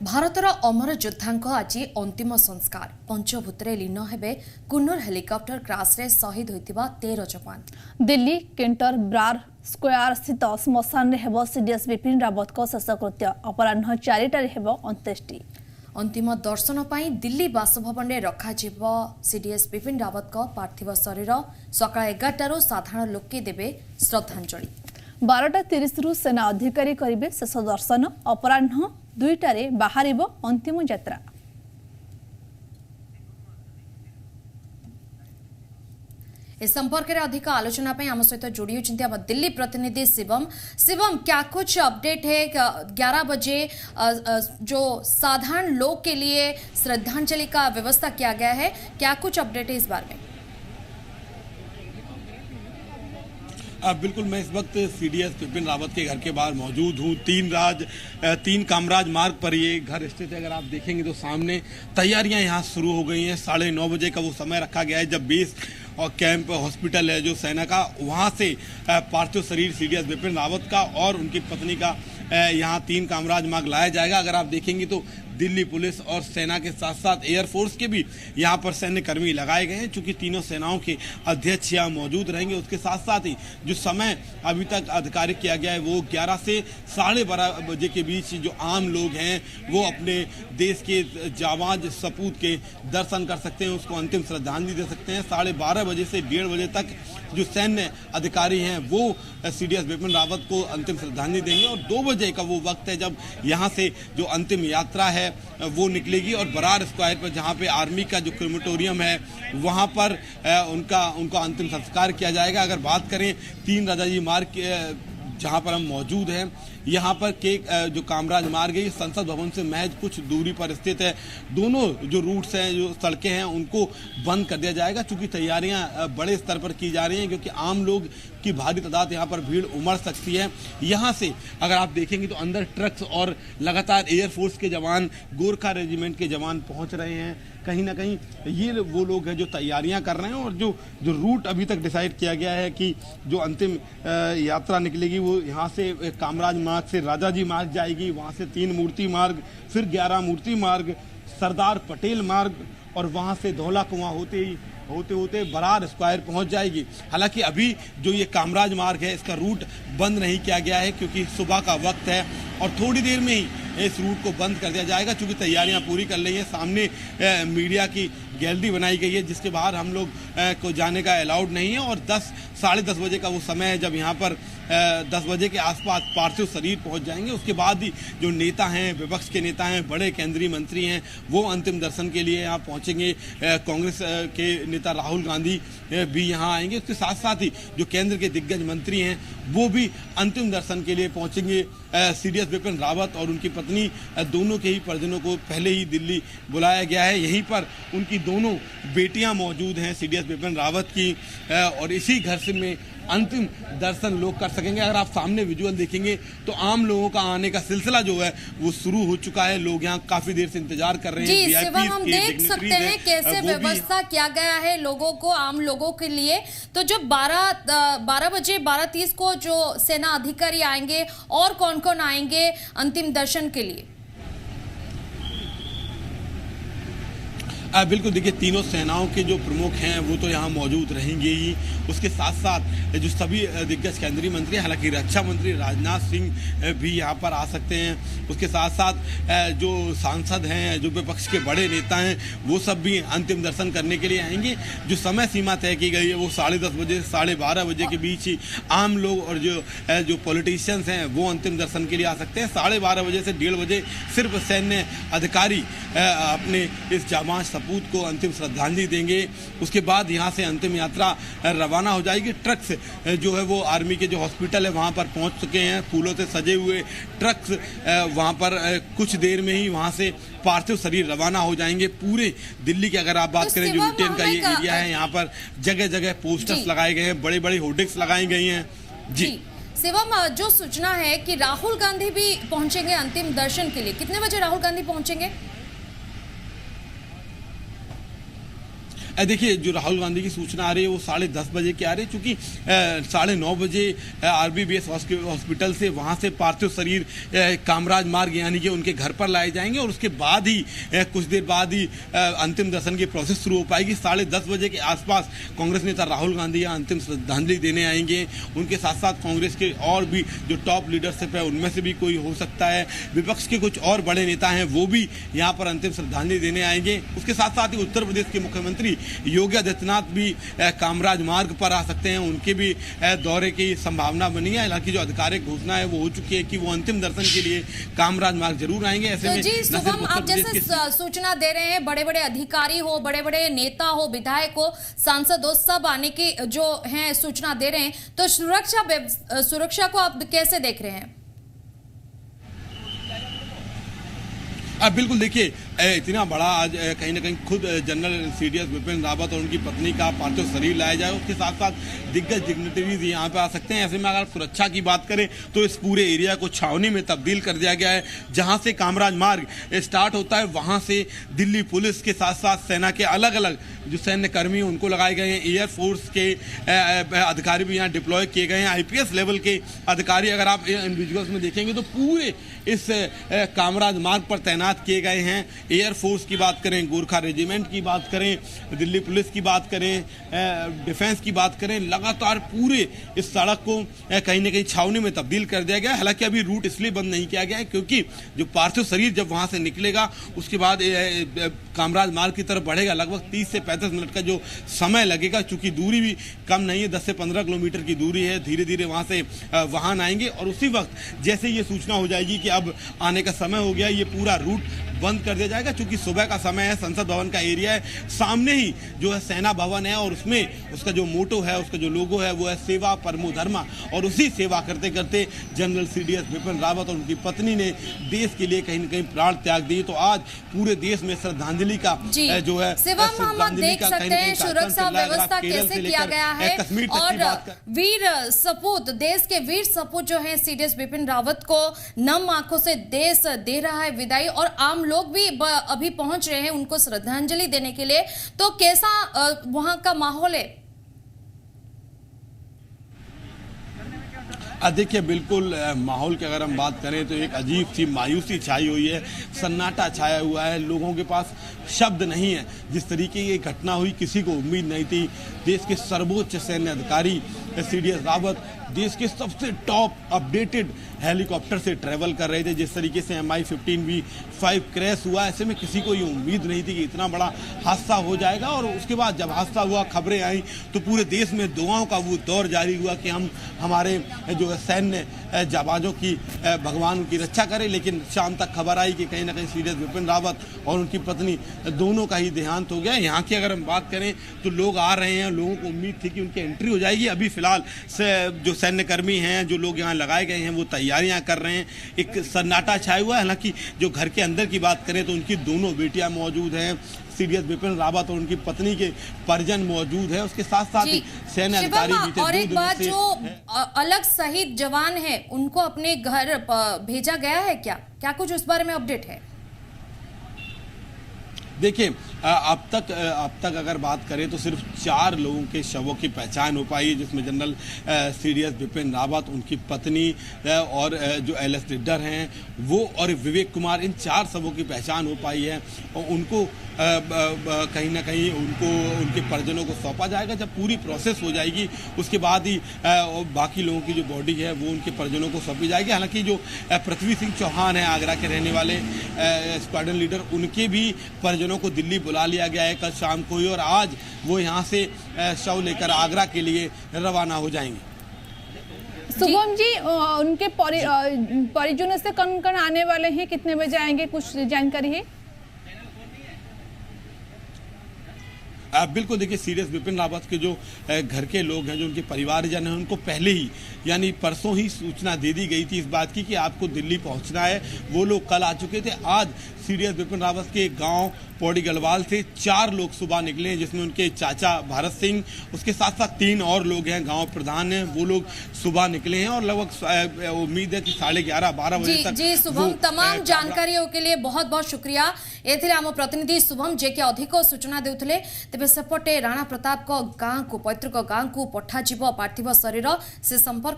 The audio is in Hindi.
भारतर अमर योद्धांक आज अंतिम संस्कार पंचभूतरे लीन हेबे कुन्नूर हेलिकॉप्टर क्रैश रे शहीद होइतिबा 13 जवान। दिल्ली केंटर ब्रार स्क्वायर स्थित श्मशान हेब सीडीएस विपिन रावत को शेषकृत्य अपराह 4टारे हेब अंत्येष्टि। अंतिम दर्शन पाई दिल्ली बासभवन में रखाजिब सीडीएस विपिन रावत को पार्थिव शरीर सकाळ 11टारू साधारण लोके देबे श्रद्धांजलि। 12:30 रु सेना अधिकारी करिबे शेष दर्शन अपराह 2टारे बाहरिब अंतिम यात्रा। इस संपर्क में अधिक आलोचना आम सहित जोड़ी होती आम दिल्ली प्रतिनिधि शिवम। क्या कुछ अपडेट है? 11 बजे जो साधारण लोग के लिए श्रद्धांजलि का व्यवस्था किया गया है, क्या कुछ अपडेट है इस बारे में? बिल्कुल, मैं इस वक्त सीडीएस विपिन रावत के घर के बाहर मौजूद हूँ। तीन कामराज मार्ग पर ये घर स्थित है। अगर आप देखेंगे तो सामने तैयारियां यहाँ शुरू हो गई हैं। 9:30 बजे का वो समय रखा गया है जब बेस और कैंप हॉस्पिटल है जो सेना का, वहाँ से पार्थिव शरीर सीडीएस विपिन रावत का और उनकी पत्नी का यहाँ 3 कामराज मार्ग लाया जाएगा। अगर आप देखेंगे तो दिल्ली पुलिस और सेना के साथ साथ एयरफोर्स के भी यहाँ पर सैन्य कर्मी लगाए गए हैं, चूंकि तीनों सेनाओं के अध्यक्ष यहाँ मौजूद रहेंगे। उसके साथ साथ ही जो समय अभी तक आधिकारिक किया गया है वो 11 से 12:30 बजे के बीच जो आम लोग हैं वो अपने देश के जाबाज सपूत के दर्शन कर सकते हैं, उसको अंतिम श्रद्धांजलि दे सकते हैं। 12:30 बजे से 1:30 बजे तक जो सैन्य अधिकारी हैं वो सीडीएस विपिन रावत को अंतिम श्रद्धांजलि देंगे और 2 बजे का वो वक्त है जब यहाँ से जो अंतिम यात्रा है वो निकलेगी और बरार स्क्वायर पर जहाँ पे आर्मी का जो क्रेमेटोरियम है वहाँ पर उनका अंतिम संस्कार किया जाएगा। अगर बात करें 3 राजाजी मार्ग जहाँ पर हम मौजूद हैं, यहाँ पर जो कामराज मार्ग है संसद भवन से महज कुछ दूरी पर स्थित है। दोनों जो रूट्स हैं, जो सड़कें हैं, उनको बंद कर दिया जाएगा चूंकि तैयारियां बड़े स्तर पर की जा रही हैं, क्योंकि आम लोग की भारी तादाद यहाँ पर भीड़ उमड़ सकती है। यहाँ से अगर आप देखेंगे तो अंदर ट्रक्स और लगातार एयरफोर्स के जवान, गोरखा रेजिमेंट के जवान पहुँच रहे हैं। कहीं ना कहीं ये वो लोग हैं जो तैयारियां कर रहे हैं और जो रूट अभी तक डिसाइड किया गया है कि जो अंतिम यात्रा निकलेगी वो यहाँ से कामराज मार्ग से राजाजी मार्ग जाएगी, वहाँ से 3 मूर्ति मार्ग, फिर 11 मूर्ति मार्ग, सरदार पटेल मार्ग और वहाँ से धौला कुआं होते होते बरार स्क्वायर पहुंच जाएगी। हालांकि अभी जो ये कामराज मार्ग है इसका रूट बंद नहीं किया गया है क्योंकि सुबह का वक्त है और थोड़ी देर में ही इस रूट को बंद कर दिया जाएगा चूंकि तैयारियां पूरी कर ली हैं। सामने मीडिया की गैलरी बनाई गई है जिसके बाहर हम लोग को जाने का अलाउड नहीं है और 10 10:30 बजे का वो समय है जब यहाँ पर 10 बजे के आसपास पार्थिव शरीर पहुंच जाएंगे। उसके बाद ही जो नेता हैं, विपक्ष के नेता हैं, बड़े केंद्रीय मंत्री हैं, वो अंतिम दर्शन के लिए यहाँ पहुंचेंगे। कांग्रेस के नेता राहुल गांधी भी यहाँ आएंगे। उसके साथ साथ ही जो केंद्र के दिग्गज मंत्री हैं वो भी अंतिम दर्शन के लिए पहुंचेंगे। सीडीएस विपिन रावत और उनकी पत्नी दोनों के ही परिजनों को पहले ही दिल्ली बुलाया गया है। यहीं पर उनकी दोनों बेटियां मौजूद हैं सीडीएस विपिन रावत की, और इसी घर से में अंतिम दर्शन लोग कर सकेंगे। अगर आप सामने विजुअल देखेंगे तो आम लोगों का आने का सिलसिला जो है वो शुरू हो चुका है। लोग यहाँ काफी देर से इंतजार कर रहे हैं। जी शिवम, हम देख सकते हैं कैसे व्यवस्था किया गया है लोगों को, आम लोगों के लिए। तो जब 12 बजे 12:30 को जो सेना अधिकारी आएंगे और कौन कौन आएंगे अंतिम दर्शन के लिए? बिल्कुल, देखिए तीनों सेनाओं के जो प्रमुख हैं वो तो यहाँ मौजूद रहेंगे ही। उसके साथ साथ जो सभी दिग्गज केंद्रीय मंत्री, हालांकि रक्षा मंत्री राजनाथ सिंह भी यहाँ पर आ सकते हैं। उसके साथ साथ जो सांसद हैं, जो विपक्ष के बड़े नेता हैं, वो सब भी अंतिम दर्शन करने के लिए आएंगे। जो समय सीमा तय की गई है वो 10:30 बजे से 12:30 बजे के बीच ही आम लोग और जो पॉलिटिशियंस हैं वो अंतिम दर्शन के लिए आ सकते हैं। 12:30 बजे से 1:30 बजे सिर्फ सैन्य अधिकारी अपने इस जाबाज सपूत को अंतिम श्रद्धांजलि देंगे। उसके बाद यहाँ से अंतिम यात्रा रवाना हो जाएगी। ट्रक्स जो है वो आर्मी के जो हॉस्पिटल है वहाँ पर पहुँच चुके हैं। फूलों से सजे हुए ट्रक्स वहाँ पर कुछ देर में ही वहाँ से पार्थिव शरीर रवाना हो जाएंगे। पूरे दिल्ली की अगर आप बात करें जो ब्रिटेन का ये एरिया है, यहाँ पर जगह जगह पोस्टर्स लगाए गए हैं, बड़े बड़े होर्डिंग्स लगाई गई हैं। जी शिवम, जो सूचना है कि राहुल गांधी भी पहुंचेंगे अंतिम दर्शन के लिए, कितने बजे राहुल गांधी पहुंचेंगे? देखिए, जो राहुल गांधी की सूचना आ रही है वो 10:30 बजे की आ रही है, चूंकि 9:30 बजे RBBS हॉस्पिटल से वहां से पार्थिव शरीर कामराज मार्ग यानी कि उनके घर पर लाए जाएंगे और उसके बाद ही कुछ देर बाद ही अंतिम दर्शन की प्रोसेस शुरू हो पाएगी। 10:30 बजे के आसपास कांग्रेस नेता राहुल गांधी यहाँ अंतिम श्रद्धांजलि देने आएंगे। उनके साथ साथ कांग्रेस के और भी जो टॉप लीडरशिप है उनमें से भी कोई हो सकता है, विपक्ष के कुछ और बड़े नेता हैं वो भी यहाँ पर अंतिम श्रद्धांजलि देने आएंगे। उसके साथ साथ ही उत्तर प्रदेश के मुख्यमंत्री योगी आदित्यनाथ भी कामराज मार्ग पर आ सकते हैं, उनके भी दौरे की संभावना बनी है। हालांकि जो आधिकारिक घोषणा है वो हो चुकी है कि वो अंतिम दर्शन के लिए कामराज मार्ग जरूर आएंगे। ऐसे तो में जी शुभम, आप जैसे सूचना दे रहे हैं, बड़े बड़े अधिकारी हो, बड़े बड़े नेता हो, विधायक हो, सांसद हो, सब आने की जो है सूचना दे रहे हैं, तो सुरक्षा को आप कैसे देख रहे हैं? बिल्कुल, देखिए इतना बड़ा आज कहीं ना कहीं खुद जनरल CDS बिपिन रावत और उनकी पत्नी का पार्थिव शरीर लाया जाए, उसके साथ साथ दिग्गज डिग्निटरीज यहाँ पे आ सकते हैं। ऐसे में अगर सुरक्षा की बात करें तो इस पूरे एरिया को छावनी में तब्दील कर दिया गया है। जहाँ से कामराज मार्ग स्टार्ट होता है वहाँ से दिल्ली पुलिस के साथ साथ सेना के अलग अलग जो सैन्य कर्मी उनको लगाए गए हैं, एयरफोर्स के अधिकारी भी यहाँ डिप्लॉय किए गए हैं, IPS लेवल के अधिकारी अगर आप इंडिविजुअल्स में देखेंगे तो पूरे इस कामराज मार्ग पर तैनात किए गए हैं। एयरफोर्स की बात करें, गोरखा रेजिमेंट की बात करें, दिल्ली पुलिस की बात करें, डिफेंस की बात करें, लगातार पूरे इस सड़क को कहीं ना कहीं छावनी में तब्दील कर दिया गया है। हालांकि अभी रूट इसलिए बंद नहीं किया गया है क्योंकि जो पार्थिव शरीर जब वहां से निकलेगा उसके बाद कामराज मार्ग की तरफ बढ़ेगा, लगभग 30 से 35 मिनट का जो समय लगेगा। चूंकि दूरी भी कम नहीं है, 10 से 15 किलोमीटर की दूरी है। धीरे धीरे वहां से वाहन आएंगे और उसी वक्त जैसे ये सूचना हो जाएगी कि अब आने का समय हो गया, ये पूरा रूट बंद कर दिया जाएगा। चूंकि सुबह का समय है, संसद भवन का एरिया है, सामने ही जो है सेना भवन है और उसमें उसका जो मोटो है, उसका जो लोगो है वो है सेवा परमो धर्मा, और उसी सेवा करते करते जनरल CDS बिपिन रावत और उनकी पत्नी ने देश के लिए कहीं न कहीं प्राण त्याग दिए। तो आज पूरे देश में श्रद्धांजलि का जो है देख सकते हैं सुरक्षा व्यवस्था कैसे किया गया है। और वीर सपूत, देश के वीर सपूत जो है CDS बिपिन रावत को नम आंखों से देश दे रहा है विदाई, और आम लोग भी अभी पहुंच रहे हैं उनको श्रद्धांजलि देने के लिए। तो कैसा वहां का माहौल है? देखिए, बिल्कुल माहौल की अगर हम बात करें तो एक अजीब सी मायूसी छाई हुई है, सन्नाटा छाया हुआ है, लोगों के पास शब्द नहीं है। जिस तरीके की घटना हुई किसी को उम्मीद नहीं थी। देश के सर्वोच्च सैन्य अधिकारी CDS रावत देश के सबसे टॉप अपडेटेड हेलीकॉप्टर से ट्रैवल कर रहे थे। जिस तरीके से MI-15V5 क्रैश हुआ, ऐसे में किसी को ये उम्मीद नहीं थी कि इतना बड़ा हादसा हो जाएगा। और उसके बाद जब हादसा हुआ, खबरें आई तो पूरे देश में दुआओं का वो दौर जारी हुआ कि हम हमारे जो सैन्य जाबाजों की भगवान उनकी रक्षा करें। लेकिन शाम तक खबर आई कि कहीं ना कहीं CDS बिपिन रावत और उनकी पत्नी दोनों का ही देहांत हो गया। यहाँ की अगर हम बात करें तो लोग आ रहे हैं, लोगों को उम्मीद थी कि उनकी एंट्री हो जाएगी। अभी फिलहाल जो सैन्य कर्मी हैं, जो लोग यहाँ लगाए गए हैं, वो तैयारियां कर रहे हैं। एक सन्नाटा छाया हुआ है। हालांकि जो घर के अंदर की बात करें तो उनकी दोनों बेटियां मौजूद हैं, CDS बिपिन रावत और उनकी पत्नी के परिजन मौजूद है। उसके साथ साथ ही सैन्य अधिकारी भी थे। और एक बात, जो अलग शहीद जवान है उनको अपने घर भेजा गया है क्या कुछ उस बारे में अपडेट है? देखिए, अब तक अगर बात करें तो सिर्फ 4 लोगों के शवों की पहचान हो पाई है, जिसमें जनरल CDS बिपिन रावत, उनकी पत्नी और जो LS लीडर हैं वो और विवेक कुमार, इन 4 शवों की पहचान हो पाई है। और उनको कहीं ना कहीं उनके परिजनों को सौंपा जाएगा। जब पूरी प्रोसेस हो जाएगी उसके बाद ही बाकी लोगों की जो बॉडी है वो उनके परिजनों को सौंपी जाएगी। हालांकि जो पृथ्वी सिंह चौहान है, आगरा के रहने वाले स्क्वाड्रन लीडर, उनके भी परिजनों को दिल्ली बुला लिया गया है कल शाम को ही, और आज वो यहाँ से शव लेकर आगरा के लिए रवाना हो जाएंगे। शुभम जी, उनके परिजनों से कौन आने वाले हैं, कितने बजे आएंगे, कुछ जानकारी है? बिल्कुल, देखिए CDS बिपिन रावत के जो घर के लोग हैं, जो उनके परिवारजन हैं, उनको पहले ही यानी परसों ही सूचना दे दी गई थी इस बात की कि आपको दिल्ली पहुंचना है। वो लोग कल आ चुके थे। आज सीडीएस विपिन रावत के गांव पौड़ी गढ़वाल से 4 लोग सुबह निकले हैं, जिसमें उनके चाचा भारत सिंह, उसके साथ साथ 3 और लोग हैं, गांव प्रधान हैं, वो लोग सुबह निकले हैं और लगभग उम्मीद है कि 11:30-12 बजे तक। जी शुभम, तमाम जानकारियों के लिए बहुत बहुत शुक्रिया। ये आम प्रतिनिधि शुभम जे कि अधिक सूचना देउथले। तेबे सेपटे राणा प्रताप को गांव को पैतृक गांव को पठाजिबो पार्थिव शरीर से संपर्क